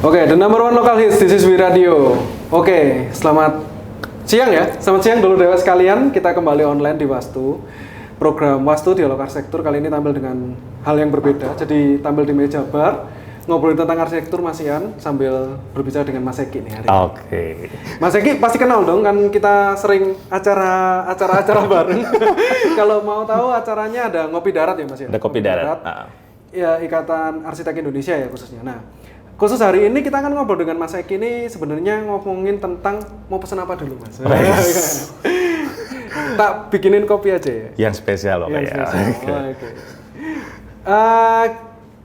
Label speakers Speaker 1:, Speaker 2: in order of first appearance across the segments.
Speaker 1: Oke, the number one local hits, this is We Radio. Oke, selamat siang ya. Selamat siang dulu dewa sekalian. Kita kembali online di Wastu. Program Wastu Dialog Arsitektur kali ini tampil dengan hal yang berbeda. Jadi tampil di meja bar, ngobrolin tentang arsitektur Mas Ian sambil berbicara dengan Mas Eki nih hari ini.
Speaker 2: Oke.
Speaker 1: Mas Eki pasti kenal dong, kan kita sering acara bareng. Kalau mau tahu acaranya ada Ngopi Darat ya Mas ya?
Speaker 2: Ada Kopi Darat.
Speaker 1: Ya, Ikatan Arsitek Indonesia ya khususnya. Nah, khusus hari ini kita akan ngobrol dengan Mas Eki ini sebenarnya ngomongin tentang mau pesan apa dulu Mas? Tak bikinin kopi aja ya?
Speaker 2: Yang spesial loh ya.
Speaker 1: Oke.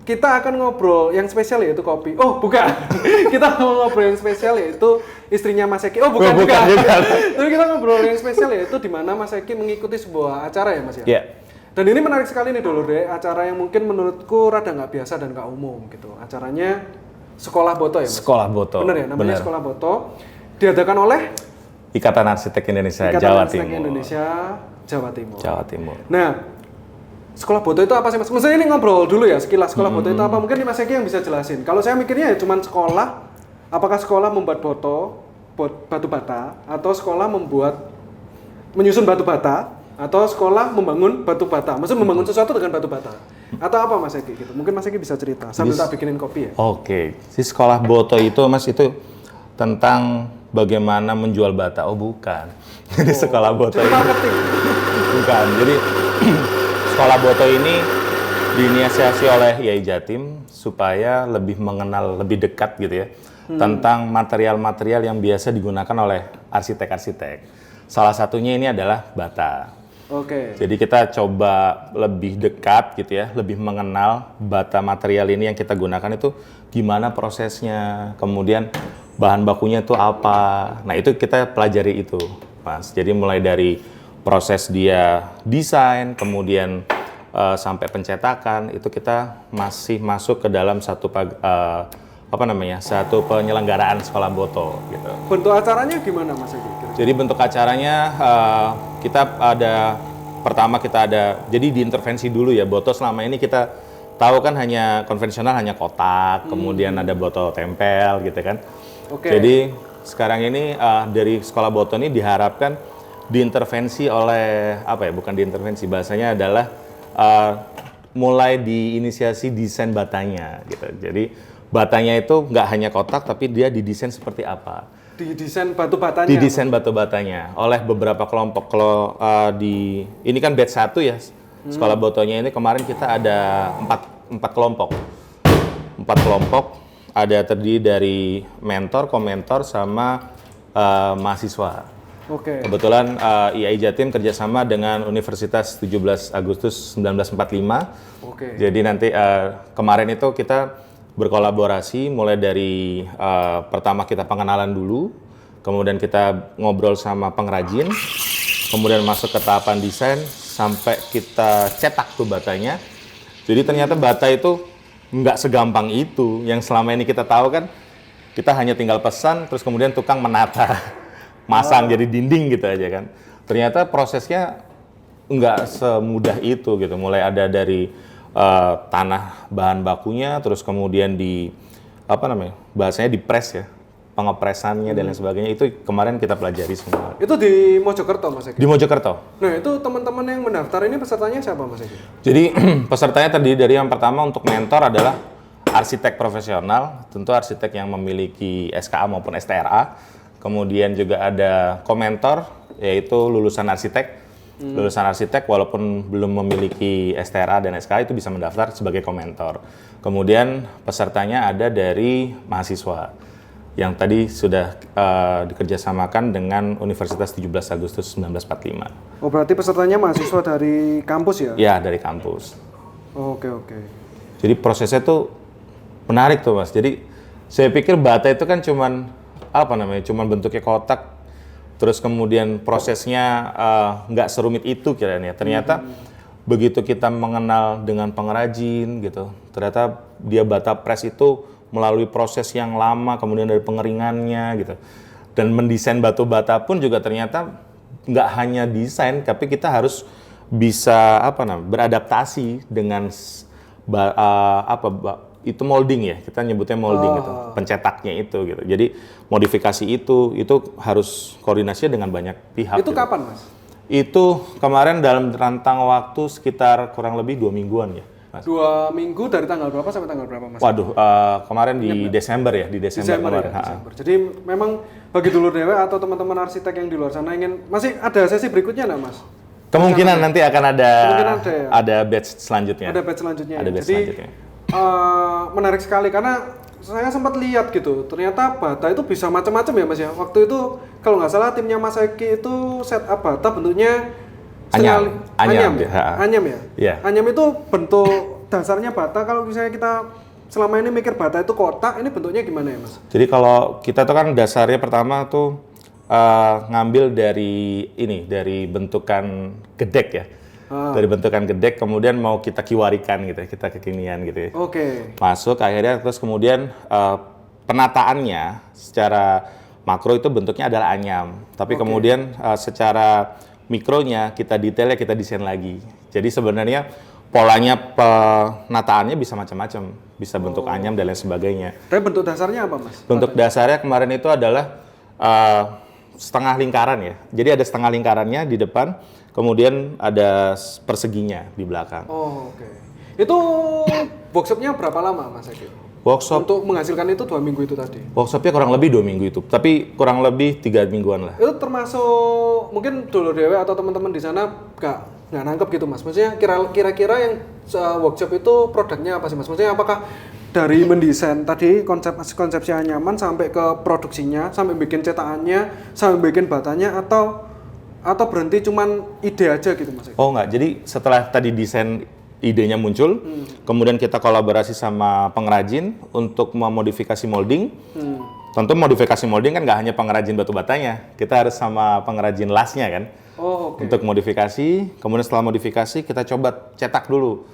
Speaker 1: Kita akan ngobrol yang spesial yaitu kopi. Oh bukan, kita mau ngobrol yang spesial yaitu istrinya Mas Eki. Oh bukan. Tapi kita ngobrol yang spesial yaitu di mana Mas Eki mengikuti sebuah acara ya Mas ya?
Speaker 2: Iya.
Speaker 1: Dan ini menarik sekali nih dulu deh, acara yang mungkin menurutku rada nggak biasa dan nggak umum gitu. Acaranya Sekolah Boto ya Mas?
Speaker 2: Sekolah Boto.
Speaker 1: Bener ya, namanya Sekolah Boto. Diadakan oleh
Speaker 2: Ikatan Arsitek Indonesia
Speaker 1: Ikatan
Speaker 2: Jawa
Speaker 1: Arsitek
Speaker 2: Timur.
Speaker 1: Indonesia Jawa Timur.
Speaker 2: Jawa Timur.
Speaker 1: Nah, Sekolah Boto itu apa sih Mas? Maksudnya ini ngobrol dulu ya, sekilas Sekolah Boto itu apa? Mungkin Mas Eki yang bisa jelasin. Kalau saya mikirnya ya cuma sekolah, apakah sekolah membuat batu bata, atau sekolah menyusun batu bata, atau sekolah membangun batu bata. Maksudnya membangun sesuatu dengan batu bata. Atau apa Mas Eki gitu? Mungkin Mas Eki bisa cerita sambil tak bikinin kopi ya.
Speaker 2: Oke. Si Sekolah Boto itu Mas itu tentang bagaimana menjual bata. Oh bukan. Jadi Sekolah Boto itu bukan. Jadi Sekolah Boto ini diinisiasi oleh IAI Jatim supaya lebih mengenal, lebih dekat gitu ya tentang material-material yang biasa digunakan oleh arsitek-arsitek. Salah satunya ini adalah bata.
Speaker 1: Oke.
Speaker 2: Jadi kita coba lebih dekat gitu ya, lebih mengenal bata material ini yang kita gunakan itu gimana prosesnya, kemudian bahan bakunya itu apa. Nah itu kita pelajari itu, Mas. Jadi mulai dari proses dia desain, kemudian sampai pencetakan itu kita masih masuk ke dalam satu penyelenggaraan Sekolah Boto gitu.
Speaker 1: Bentuk acaranya gimana Mas Eki?
Speaker 2: Jadi bentuk acaranya kita ada jadi diintervensi dulu ya. Boto selama ini kita tahu kan hanya konvensional, hanya kotak, kemudian ada botol tempel gitu kan.
Speaker 1: Oke.
Speaker 2: Jadi sekarang ini dari Sekolah Boto ini diharapkan diintervensi oleh bukan diintervensi, bahasanya adalah mulai diinisiasi desain batanya gitu. Jadi batanya itu nggak hanya kotak tapi dia didesain seperti apa.
Speaker 1: Didesain batu batanya.
Speaker 2: Didesain batu batanya oleh beberapa kelompok. Kalau ini kan batch 1 ya. Sekolah Botonya ini kemarin kita ada 4 kelompok. 4 kelompok ada terdiri dari mentor, komentor sama mahasiswa.
Speaker 1: Oke.
Speaker 2: Kebetulan IAI Jatim kerjasama dengan Universitas 17 Agustus 1945.
Speaker 1: Oke.
Speaker 2: Jadi nanti kemarin itu kita berkolaborasi mulai dari pertama kita pengenalan dulu, kemudian kita ngobrol sama pengrajin, kemudian masuk ke tahapan desain sampai kita cetak tuh batanya. Jadi ternyata bata itu nggak segampang itu. Yang selama ini kita tahu kan kita hanya tinggal pesan terus kemudian tukang menata, masang jadi dinding gitu aja kan. Ternyata prosesnya nggak semudah itu gitu. Mulai ada dari tanah bahan bakunya, terus kemudian bahasanya dipres ya, pengepresannya dan lain sebagainya, itu kemarin kita pelajari semua.
Speaker 1: Itu di Mojokerto Mas Eki?
Speaker 2: Di Mojokerto.
Speaker 1: Nah itu teman-teman yang mendaftar ini pesertanya siapa Mas Eki?
Speaker 2: Jadi pesertanya terdiri dari yang pertama untuk mentor adalah arsitek profesional, tentu arsitek yang memiliki SKA maupun STRA. Kemudian juga ada komentor, yaitu lulusan arsitek. Lulusan arsitek walaupun belum memiliki STRA dan SKA itu bisa mendaftar sebagai komentor. Kemudian pesertanya ada dari mahasiswa yang tadi sudah dikerjasamakan dengan Universitas 17 Agustus 1945.
Speaker 1: Oh berarti pesertanya mahasiswa dari kampus ya?
Speaker 2: Ya, dari kampus.
Speaker 1: Oke.
Speaker 2: Jadi prosesnya tuh menarik tuh Mas. Jadi saya pikir bata itu kan cuman bentuknya kotak. Terus kemudian prosesnya nggak serumit itu kiranya. Ternyata begitu kita mengenal dengan pengrajin gitu, ternyata dia bata press itu melalui proses yang lama, kemudian dari pengeringannya gitu. Dan mendesain batu bata pun juga ternyata nggak hanya desain, tapi kita harus bisa beradaptasi dengan itu molding ya, kita nyebutnya molding gitu, pencetaknya itu gitu. Jadi modifikasi itu harus koordinasinya dengan banyak pihak.
Speaker 1: Itu
Speaker 2: gitu.
Speaker 1: kapan, Mas?
Speaker 2: Itu kemarin dalam rentang waktu sekitar kurang lebih 2 mingguan ya, Mas.
Speaker 1: 2 minggu dari tanggal berapa sampai tanggal berapa, Mas?
Speaker 2: Waduh, kemarin di Desember ya, di Desember kemarin.
Speaker 1: Ya, Desember. Jadi memang bagi dulur dewe atau teman-teman arsitek yang di luar sana masih ada sesi berikutnya nggak, Mas?
Speaker 2: Kemungkinan nanti akan ada
Speaker 1: ya?
Speaker 2: ada batch selanjutnya.
Speaker 1: Ada batch selanjutnya.
Speaker 2: Ada batch
Speaker 1: Jadi,
Speaker 2: selanjutnya.
Speaker 1: Menarik sekali karena saya sempat lihat gitu, ternyata bata itu bisa macam-macam ya, Mas ya. Waktu itu kalau nggak salah timnya Mas Eki itu setup bata bentuknya
Speaker 2: anyam
Speaker 1: ya? Anyam ya?
Speaker 2: Yeah.
Speaker 1: Anyam itu bentuk dasarnya bata. Kalau misalnya kita selama ini mikir bata itu kotak, ini bentuknya gimana ya, Mas?
Speaker 2: Jadi kalau kita tuh kan dasarnya pertama tuh ngambil dari bentukan gedek ya. Dari bentukan gedek kemudian mau kita kiwarikan gitu ya, kita kekinian gitu ya.
Speaker 1: Oke.
Speaker 2: Masuk akhirnya terus kemudian penataannya secara makro itu bentuknya adalah anyam. Tapi kemudian secara mikronya detailnya kita desain lagi. Jadi sebenarnya polanya penataannya bisa macam-macam, bisa bentuk anyam dan lain sebagainya.
Speaker 1: Tapi bentuk dasarnya apa, Mas?
Speaker 2: Bentuk dasarnya kemarin itu adalah setengah lingkaran ya. Jadi ada setengah lingkarannya di depan, kemudian ada perseginya di belakang.
Speaker 1: Oh, oke. Itu workshopnya berapa lama, Mas Eki?
Speaker 2: Workshop
Speaker 1: Untuk menghasilkan itu 2 minggu itu tadi?
Speaker 2: Workshopnya kurang lebih 2 minggu itu, tapi kurang lebih 3 mingguan lah.
Speaker 1: Itu termasuk mungkin dulur dewe atau teman-teman di sana nggak nangkep gitu, Mas? Maksudnya kira-kira yang workshop itu produknya apa sih, Mas? Maksudnya apakah dari mendesain tadi konsepsi nyaman sampai ke produksinya, sampai bikin cetakannya, sampai bikin batanya atau berhenti cuman ide aja gitu, Mas?
Speaker 2: Oh enggak, jadi setelah tadi desain idenya muncul, kemudian kita kolaborasi sama pengrajin untuk memodifikasi molding. Tentu modifikasi molding kan nggak hanya pengrajin batu batanya, kita harus sama pengrajin lasnya kan.
Speaker 1: Oh, oke.
Speaker 2: Untuk modifikasi, kemudian setelah modifikasi kita coba cetak dulu.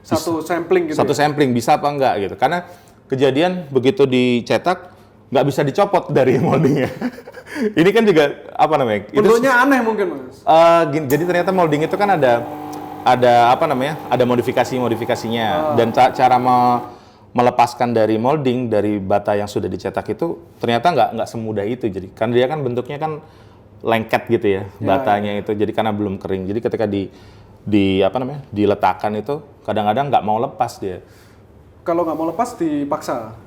Speaker 1: Satu sampling gitu.
Speaker 2: Satu sampling bisa apa enggak gitu. Karena kejadian begitu dicetak nggak bisa dicopot dari moldingnya. Ini kan juga apa namanya?
Speaker 1: Bentuknya aneh mungkin, Mas.
Speaker 2: Jadi ternyata molding itu kan ada modifikasinya dan cara melepaskan dari molding dari bata yang sudah dicetak itu ternyata nggak semudah itu. Jadi kan dia kan bentuknya kan lengket gitu ya batanya itu. Jadi karena belum kering. Jadi ketika diletakkan itu kadang-kadang nggak mau lepas dia.
Speaker 1: Kalau nggak mau lepas dipaksa.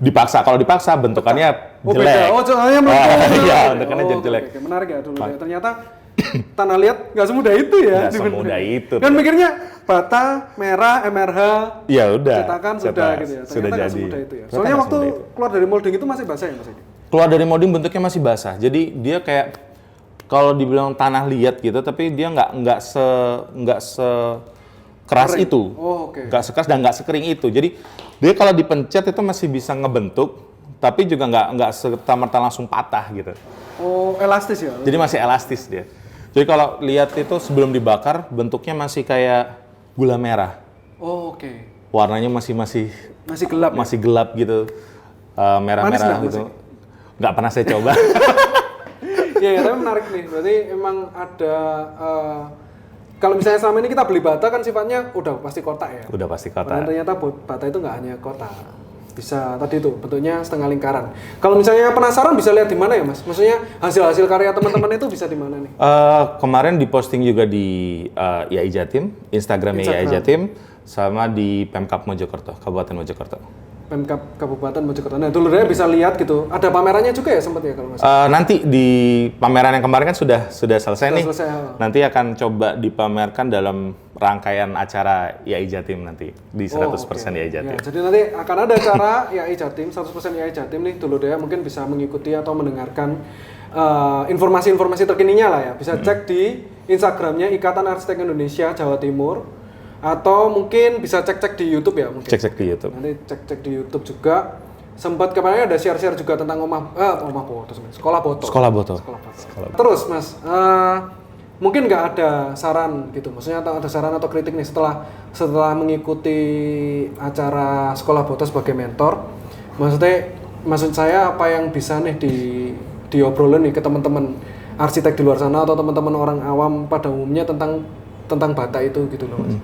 Speaker 2: Kalau dipaksa bentukannya jelek.
Speaker 1: Bentukannya melengkung.
Speaker 2: Iya, bentukannya jadi jelek.
Speaker 1: Oke. Menarik ya dulu. Ternyata tanah liat nggak semudah itu ya.
Speaker 2: Nggak semudah itu.
Speaker 1: Kan mikirnya bata, merah, MRH,
Speaker 2: ya udah.
Speaker 1: Cetakan sudah gitu ya.
Speaker 2: Sudah
Speaker 1: nggak
Speaker 2: jadi.
Speaker 1: semudah itu ya. Soalnya waktu keluar dari molding itu masih basah ya, Mas?
Speaker 2: Keluar dari molding bentuknya masih basah. Jadi dia kayak kalau dibilang tanah liat gitu, tapi dia nggak sekeras itu.
Speaker 1: Oh, oke.
Speaker 2: Nggak sekeras dan nggak sekering itu. Jadi dia kalau dipencet itu masih bisa ngebentuk, tapi juga nggak serta-merta langsung patah gitu.
Speaker 1: Oh, elastis ya?
Speaker 2: Jadi masih elastis dia. Jadi kalau lihat itu sebelum dibakar bentuknya masih kayak gula merah.
Speaker 1: Oh, oke.
Speaker 2: Warnanya masih
Speaker 1: gelap.
Speaker 2: Masih gelap gitu. Merah-merah gitu. Nggak pernah saya coba.
Speaker 1: Ya, tapi menarik nih. Berarti emang ada kalau misalnya selama ini kita beli bata kan sifatnya udah pasti kotak ya.
Speaker 2: Udah pasti kotak.
Speaker 1: Dan ternyata bata itu nggak hanya kotak. Bisa tadi itu bentuknya setengah lingkaran. Kalau misalnya penasaran bisa lihat di mana ya, Mas? Maksudnya hasil-hasil karya teman-teman itu bisa di mana nih?
Speaker 2: Kemarin diposting juga di IAI Jatim, Instagramnya IAI Jatim, sama di Pemkab Mojokerto, Kabupaten Mojokerto.
Speaker 1: Pemkab Kabupaten Mojokerto. Nah, dulurnya bisa lihat gitu. Ada pamerannya juga ya sempat ya kalau Mas?
Speaker 2: Nanti di pameran yang kemarin kan sudah selesai nih.
Speaker 1: Selesai.
Speaker 2: Nanti akan coba dipamerkan dalam rangkaian acara IAI Jatim nanti di 100% IAI Jatim.
Speaker 1: Ya, jadi nanti akan ada acara IAI Jatim, 100% IAI Jatim nih dulurnya mungkin bisa mengikuti atau mendengarkan informasi-informasi terkininya lah ya. Bisa cek di Instagramnya Ikatan Arsitek Indonesia Jawa Timur. Atau mungkin bisa cek-cek di YouTube ya mungkin.
Speaker 2: Cek-cek di YouTube.
Speaker 1: Nanti cek-cek di YouTube juga. Sempat kemarin ada share-share juga tentang sekolah boto. Terus Mas, mungkin nggak ada saran gitu, maksudnya ada saran atau kritik nih setelah mengikuti acara sekolah boto sebagai mentor. Maksud saya apa yang bisa nih diobrolin nih ke teman-teman arsitek di luar sana atau teman-teman orang awam pada umumnya tentang bata itu gitu loh, Mas.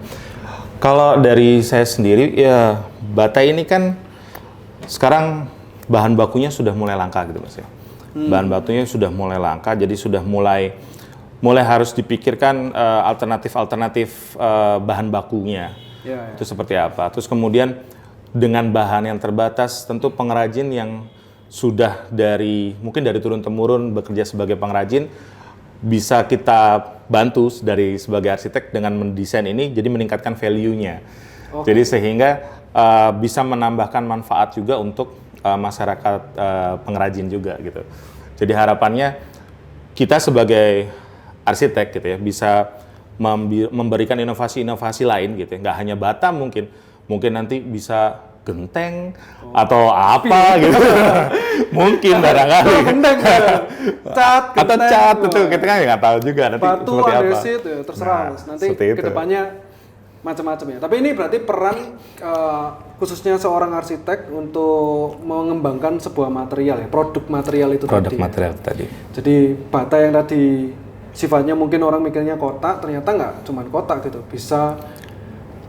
Speaker 2: Kalau dari saya sendiri ya bata ini kan sekarang bahan bakunya sudah mulai langka gitu Mas ya. Bahan bakunya sudah mulai langka, jadi sudah mulai harus dipikirkan alternatif bahan bakunya.
Speaker 1: Ya, ya.
Speaker 2: Itu seperti apa. Terus kemudian dengan bahan yang terbatas, tentu pengrajin yang sudah mungkin dari turun-temurun bekerja sebagai pengrajin, bisa kita bantu sebagai arsitek dengan mendesain ini, jadi meningkatkan value-nya. Jadi sehingga bisa menambahkan manfaat juga untuk masyarakat pengrajin juga gitu. Jadi harapannya kita sebagai arsitek gitu ya bisa memberikan inovasi-inovasi lain gitu ya. Nggak hanya bata mungkin nanti bisa genteng atau apa gitu. Mungkin barangkali.
Speaker 1: Genteng, cat,
Speaker 2: atau cat itu kita kan nggak tahu juga nanti
Speaker 1: batu,
Speaker 2: seperti apa.
Speaker 1: andesit ya, terserah. Nanti kedepannya macam-macam ya. Tapi ini berarti peran khususnya seorang arsitek untuk mengembangkan sebuah material ya, produk material itu
Speaker 2: produk
Speaker 1: tadi.
Speaker 2: Material tadi.
Speaker 1: Jadi bata yang tadi sifatnya mungkin orang mikirnya kotak, ternyata nggak cuma kotak gitu, bisa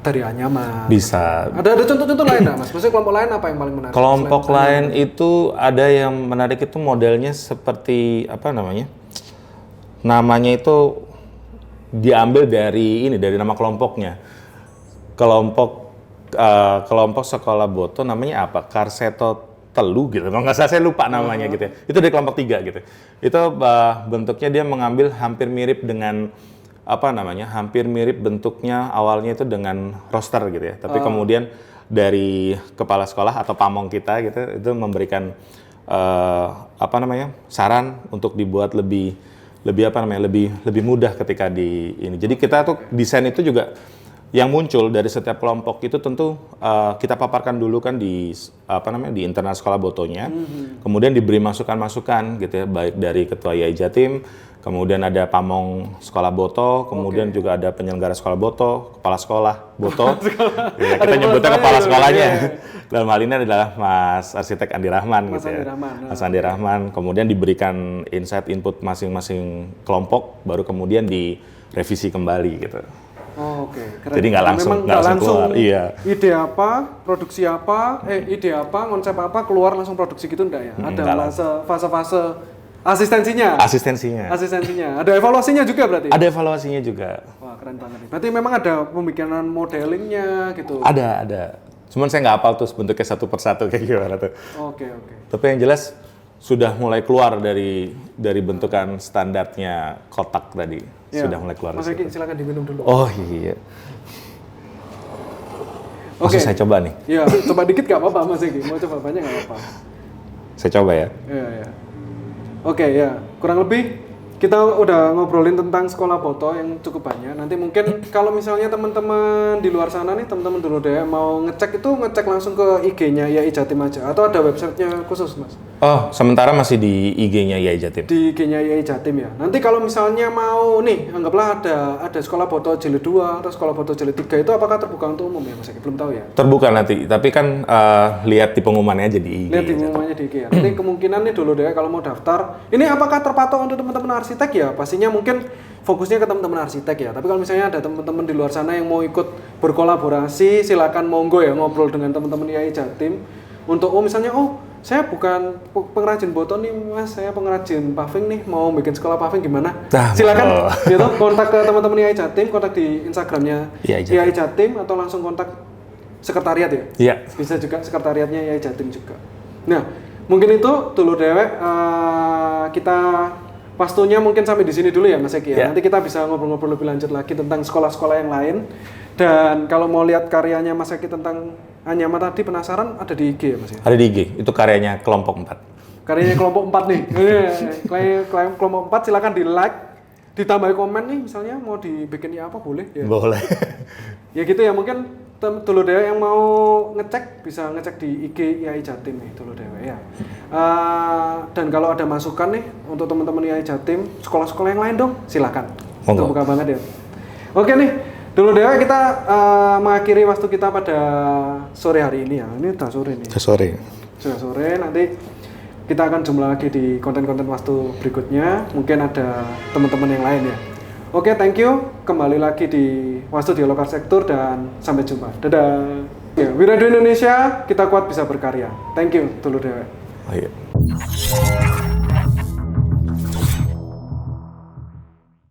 Speaker 1: dari anyaman.
Speaker 2: Bisa.
Speaker 1: Ada contoh-contoh lain nggak Mas? Maksudnya kelompok lain apa yang paling menarik?
Speaker 2: Kelompok lain itu ada yang menarik itu modelnya seperti apa namanya? Namanya itu diambil dari nama kelompoknya. Kelompok sekolah Boto namanya apa? Karseto Telu gitu. Kalau nggak salah saya lupa namanya gitu ya. Itu dari kelompok 3 gitu. Itu bentuknya dia mengambil hampir mirip dengan hampir mirip bentuknya awalnya itu dengan roster gitu ya. Tapi kemudian dari kepala sekolah atau pamong kita gitu itu memberikan saran untuk dibuat lebih mudah ketika di ini. Jadi kita tuh desain itu juga yang muncul dari setiap kelompok itu tentu kita paparkan dulu kan di internal sekolah Botonya. Kemudian diberi masukan-masukan gitu ya, baik dari ketua YAI Jatim, kemudian ada pamong sekolah Boto, kemudian juga ada penyelenggara sekolah Boto, kepala sekolah Boto. Ya, kita nyebutnya kepala sekolahnya. Dalam hal ini adalah Mas Arsitek Andi Rahman gitu ya. Mas Andi Rahman. Kemudian diberikan insight input masing-masing kelompok, baru kemudian direvisi kembali gitu.
Speaker 1: Oh, oke. Keren.
Speaker 2: Jadi nggak langsung keluar. Iya.
Speaker 1: Ide apa, produksi apa, ide apa, konsep apa keluar langsung produksi gitu enggak ya? Ada fase-fase asistensinya. Ada evaluasinya juga berarti?
Speaker 2: Ada evaluasinya juga.
Speaker 1: Wah, keren banget nih. Berarti memang ada pemikiran modelingnya gitu?
Speaker 2: Ada. Cuman saya nggak hafal tuh bentuknya satu persatu kayak gimana tuh.
Speaker 1: Oke.
Speaker 2: Tapi yang jelas sudah mulai keluar dari bentukan standarnya kotak tadi. Ya, sudah mulai keluar.
Speaker 1: Mas Eki, silakan diminum dulu.
Speaker 2: Oh iya. Oke. Saya coba nih.
Speaker 1: Iya, coba dikit nggak apa-apa Mas Eki. Mau coba banyak nggak apa-apa.
Speaker 2: Saya coba ya.
Speaker 1: Iya. Oke, ya. Kurang lebih kita udah ngobrolin tentang sekolah Boto yang cukup banyak. Nanti mungkin kalau misalnya teman-teman di luar sana nih, teman-teman dulu deh mau ngecek langsung ke IG-nya YAI Jatim aja atau ada websitenya khusus Mas?
Speaker 2: Oh, sementara masih di IG-nya YAI Jatim.
Speaker 1: Di IG-nya YAI Jatim ya. Nanti kalau misalnya mau nih, anggaplah ada sekolah Boto Jilid 2 atau sekolah Boto Jilid 3 itu apakah terbuka untuk umum ya Mas? Belum tahu ya.
Speaker 2: Terbuka nanti, tapi kan lihat di pengumumannya aja di IG.
Speaker 1: Lihat di pengumumannya di IG ya. Nanti kemungkinan nih dulu deh kalau mau daftar. Ini apakah terpatok untuk teman-teman arsitek ya? Pastinya mungkin fokusnya ke teman-teman arsitek ya. Tapi kalau misalnya ada teman-teman di luar sana yang mau ikut berkolaborasi, silakan monggo ya ngobrol dengan teman-teman YAI Jatim untuk misalnya saya bukan pengrajin Boto nih Mas, saya pengrajin paving nih, mau bikin sekolah paving gimana? Silakan gitu kontak ke teman-teman YAI Jatim, kontak di Instagramnya YAI Jatim atau langsung kontak sekretariat ya?
Speaker 2: Iya.
Speaker 1: Bisa juga sekretariatnya YAI Jatim juga. Nah, mungkin itu dulu dewek kita pastunya mungkin sampai di sini dulu ya Mas Eki ya. Nanti kita bisa ngobrol-ngobrol lebih lanjut lagi tentang sekolah-sekolah yang lain. Dan kalau mau lihat karyanya Mas Eki tentang anyaman tadi penasaran ada di IG ya Mas ya?
Speaker 2: Ada di IG, itu karyanya kelompok 4.
Speaker 1: Karyanya kelompok 4 nih. Kelompok 4 silakan di like, ditambah komen nih misalnya mau dibikin apa boleh ya.
Speaker 2: Boleh.
Speaker 1: Ya gitu ya, mungkin dulu deh yang mau ngecek bisa ngecek di IG YAI Jatim nih dulu deh ya. Dan kalau ada masukan nih untuk teman-teman YAI Jatim, sekolah-sekolah yang lain dong, silakan. Terbuka banget ya. Oke nih. Dulu deh kita mengakhiri waktu kita pada sore hari ini ya. Ini udah sore nih. Sudah sore, nanti kita akan jumpa lagi di konten-konten waktu berikutnya. Mungkin ada teman-teman yang lain ya. Oke, thank you. Kembali lagi di Wastu Dialog Arsitektur dan sampai jumpa. Dadah. Ya, Wiradu Indonesia, kita kuat bisa berkarya. Thank you, dulu dewek.
Speaker 2: Oh, iya.